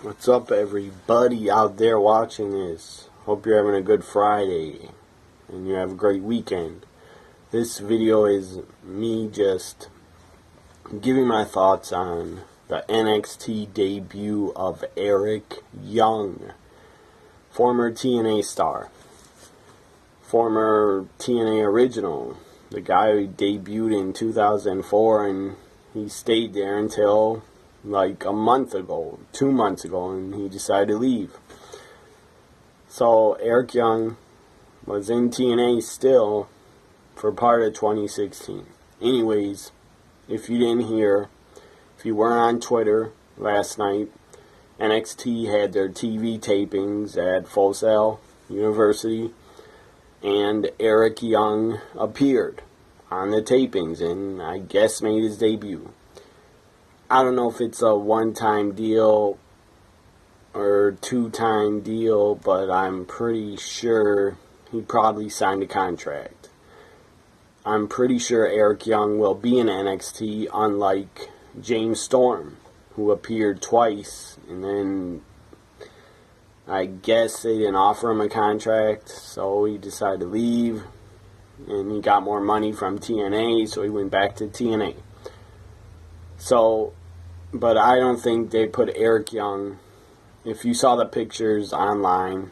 What's up, everybody out there watching this? Hope you're having a good Friday and you have a great weekend. This video is me just giving my thoughts on the NXT debut of Eric Young, former TNA star, former TNA original, the guy who debuted in 2004 and he stayed there until like a month ago, 2 months ago, and he decided to leave. So Eric Young was in TNA still for part of 2016. Anyways, if you didn't hear, if you weren't on Twitter last night, NXT had their TV tapings at Full Sail University, and Eric Young appeared on the tapings and I guess made his debut. I don't know if it's a one-time deal or two-time deal, but I'm pretty sure he probably signed a contract. I'm pretty sure Eric Young will be in NXT, unlike James Storm, who appeared twice, and then I guess they didn't offer him a contract, so he decided to leave, and he got more money from TNA, so he went back to TNA. So, but I don't think they put Eric Young, if you saw the pictures online,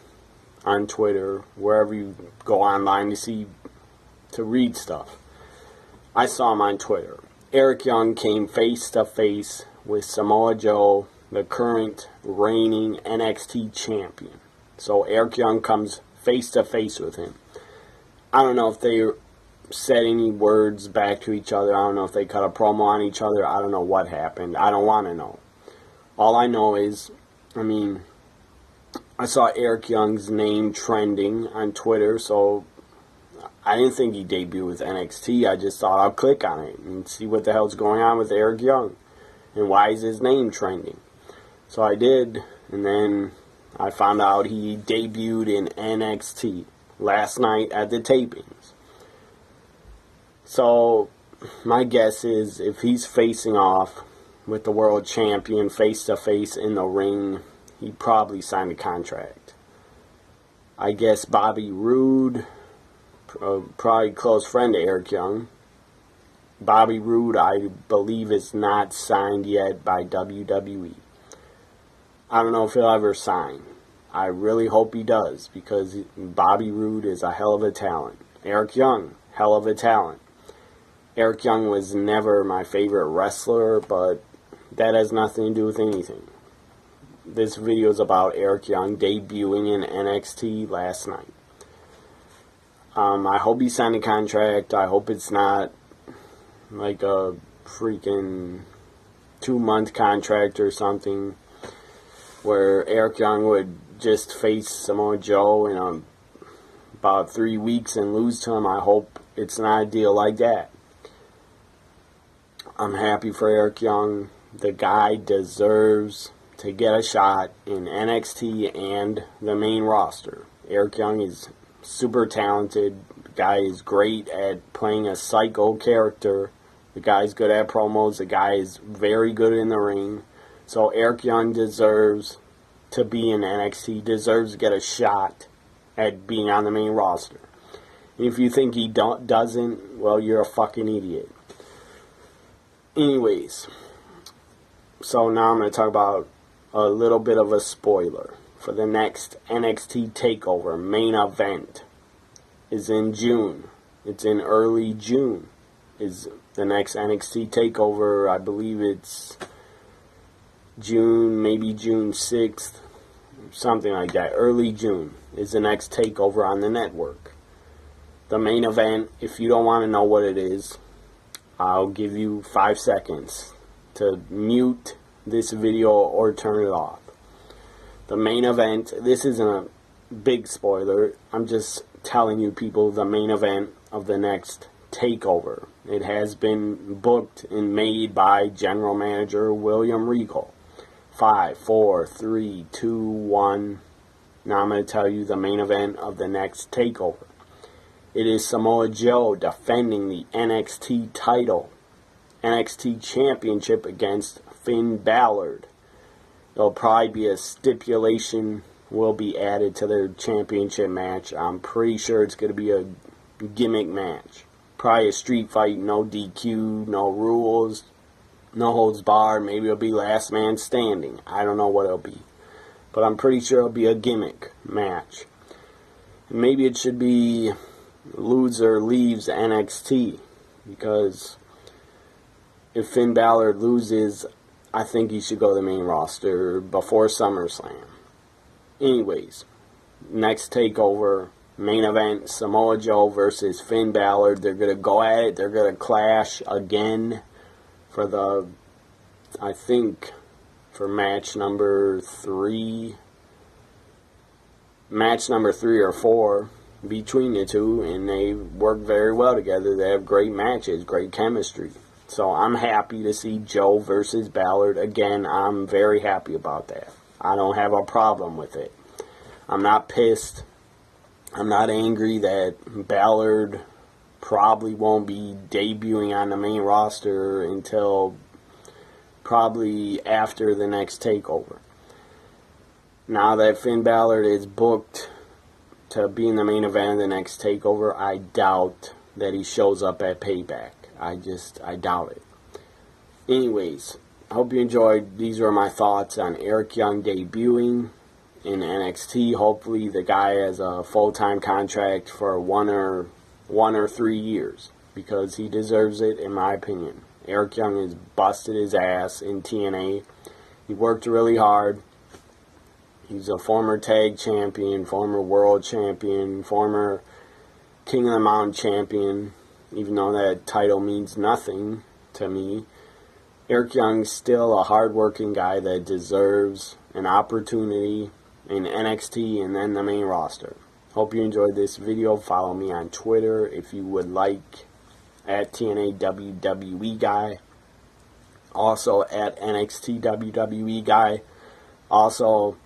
on Twitter, wherever you go online to read stuff, I saw him on Twitter. Eric Young came face to face with Samoa Joe, the current reigning NXT champion. So Eric Young comes face to face with him. I don't know if they said any words back to each other. I don't know if they cut a promo on each other. I don't know what happened. I don't want to know. All I know is, I saw Eric Young's name trending on Twitter, so I didn't think he debuted with NXT. I just thought I'll click on it and see what the hell's going on with Eric Young and why is his name trending. So I did, and then I found out he debuted in NXT last night at the tapings. So my guess is if he's facing off with the world champion face to face in the ring, he probably signed a contract. I guess Bobby Roode, probably close friend to Eric Young. Bobby Roode, I believe, is not signed yet by WWE. I don't know if he'll ever sign. I really hope he does, because Bobby Roode is a hell of a talent. Eric Young, hell of a talent. Eric Young was never my favorite wrestler, but that has nothing to do with anything. This video is about Eric Young debuting in NXT last night. I hope he signed a contract. I hope it's not like a freaking 2-month contract or something where Eric Young would just face Samoa Joe in about 3 weeks and lose to him. I hope it's not a deal like that. I'm happy for Eric Young. The guy deserves to get a shot in NXT and the main roster. Eric Young is super talented. The guy is great at playing a psycho character. The guy's good at promos. The guy is very good in the ring. So Eric Young deserves to be in NXT, deserves to get a shot at being on the main roster. And if you think he doesn't, well, you're a fucking idiot. Anyways, so now I'm going to talk about a little bit of a spoiler for the next NXT TakeOver main event. Is in June. It's in early June. Is the next NXT TakeOver. I believe it's June, maybe June 6th, something like that. Early June is the next TakeOver on the network. The main event, if you don't want to know what it is, I'll give you 5 seconds to mute this video or turn it off. The main event, this isn't a big spoiler, I'm just telling you people the main event of the next TakeOver. It has been booked and made by General Manager William Regal. 5, 4, 3, 2, 1. Now I'm going to tell you the main event of the next TakeOver. It is Samoa Joe defending the NXT title, NXT Championship against Finn Balor. There'll probably be a stipulation will be added to their championship match. I'm pretty sure it's going to be a gimmick match. Probably a street fight, no DQ, no rules, no holds barred. Maybe it'll be last man standing. I don't know what it'll be. But I'm pretty sure it'll be a gimmick match. Maybe it should be loser leaves NXT. Because if Finn Balor loses, I think he should go to the main roster before SummerSlam. Anyways, next takeover, main event, Samoa Joe versus Finn Balor. They're going to go at it. They're going to clash again for the, I think, for match number 3 or 4 between the two, and they work very well together. They have great matches, great chemistry. So I'm happy to see Joe versus Ballard again. I'm very happy about that. I don't have a problem with it. I'm not pissed. I'm not angry that Ballard probably won't be debuting on the main roster until probably after the next takeover. Now that Finn Balor is booked to be in the main event of the next takeover, I doubt that he shows up at Payback. I doubt it. Anyways, I hope you enjoyed. These were my thoughts on Eric Young debuting in NXT. Hopefully the guy has a full-time contract for 1 or 3 years, because he deserves it, in my opinion. Eric Young has busted his ass in TNA. He worked really hard. He's a former tag champion, former world champion, former King of the Mountain champion. Even though that title means nothing to me, Eric Young's still a hard-working guy that deserves an opportunity in NXT and then the main roster. Hope you enjoyed this video. Follow me on Twitter if you would like, at TNA WWE Guy. Also at NXT WWE Guy. Also,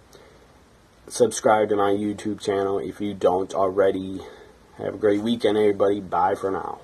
subscribe to my YouTube channel if you don't already. Have a great weekend, everybody. Bye for now.